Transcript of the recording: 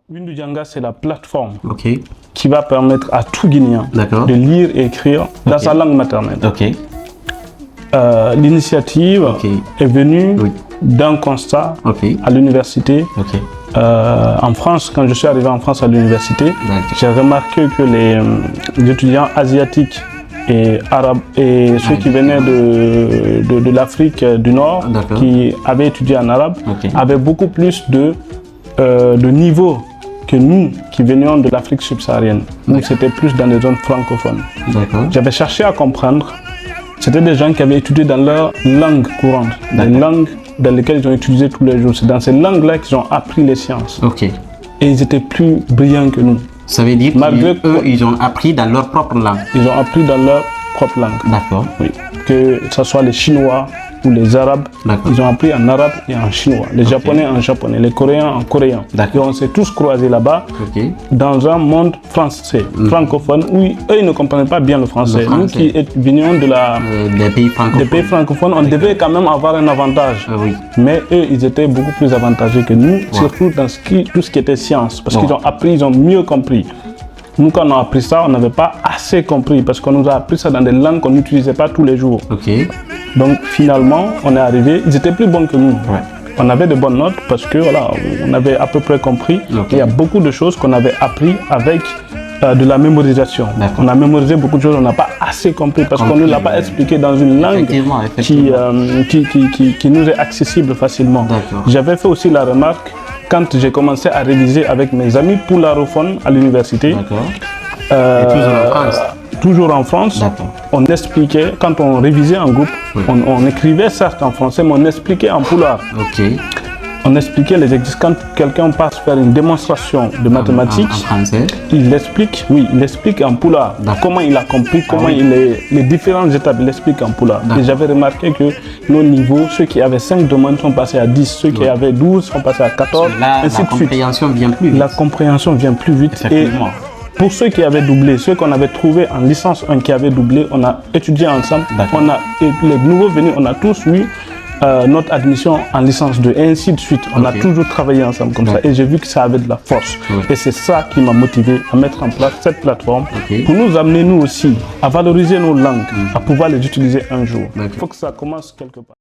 Windujanga, c'est la plateforme Ok. qui va permettre à tout Guinéen de lire et écrire dans sa langue maternelle. Ok. L'initiative est venue d'un constat à l'université. En France, quand je suis arrivé en France à l'université, j'ai remarqué que les étudiants asiatiques et arabes et ceux qui venaient de l'Afrique du Nord, qui avaient étudié en arabe, avaient beaucoup plus de niveau que nous qui venions de l'Afrique subsaharienne. Nous, c'était plus dans les zones francophones. J'avais cherché à comprendre. C'était des gens qui avaient étudié dans leur langue courante, des langues dans lesquelles ils ont utilisé tous les jours. C'est dans ces langues-là qu'ils ont appris les sciences. Et ils étaient plus brillants que nous. Ça veut dire qu'eux, ils ont appris dans leur propre langue. Ils ont appris dans leur propre langue. Oui. Que ce soit les Chinois ou les Arabes, ils ont appris en arabe et en chinois. Les Japonais en japonais, les Coréens en coréen. Et on s'est tous croisés là-bas dans un monde français, francophone, où eux ils ne comprenaient pas bien le français. Nous qui venions des pays francophones, on devait quand même avoir un avantage. Mais eux, ils étaient beaucoup plus avantagés que nous, surtout dans tout ce qui était science, parce qu'ils ont appris, ils ont mieux compris. Nous, quand on a appris ça, on n'avait pas assez compris, parce qu'on nous a appris ça dans des langues qu'on n'utilisait pas tous les jours. Donc finalement, on est arrivé, ils étaient plus bons que nous. On avait de bonnes notes parce que voilà, on avait à peu près compris. Il y a beaucoup de choses qu'on avait appris avec de la mémorisation. On a mémorisé beaucoup de choses, on n'a pas assez compris parce qu'on ne l'a pas expliqué dans une langue qui nous est accessible facilement. J'avais fait aussi la remarque quand j'ai commencé à réviser avec mes amis poularophones à l'université. Toujours en France, on expliquait, quand on révisait en groupe, on écrivait certes en français, mais on expliquait en poulard. On expliquait les exercices. Quand quelqu'un passe faire une démonstration de mathématiques, il explique, il explique en poulard. Comment il a compris, comment les différentes étapes, il explique en poulard. Et j'avais remarqué que nos niveaux, ceux qui avaient 5 domaines sont passés à 10, ceux qui avaient 12 sont passés à 14, ainsi de suite. La compréhension vient plus vite. Et pour ceux qui avaient doublé, ceux qu'on avait trouvés en licence 1 qui avaient doublé, on a étudié ensemble. Les nouveaux venus, on a tous eu notre admission en licence 2 et ainsi de suite. On a toujours travaillé ensemble comme ça et j'ai vu que ça avait de la force. Et c'est ça qui m'a motivé à mettre en place cette plateforme pour nous amener nous aussi à valoriser nos langues, à pouvoir les utiliser un jour. Il faut que ça commence quelque part.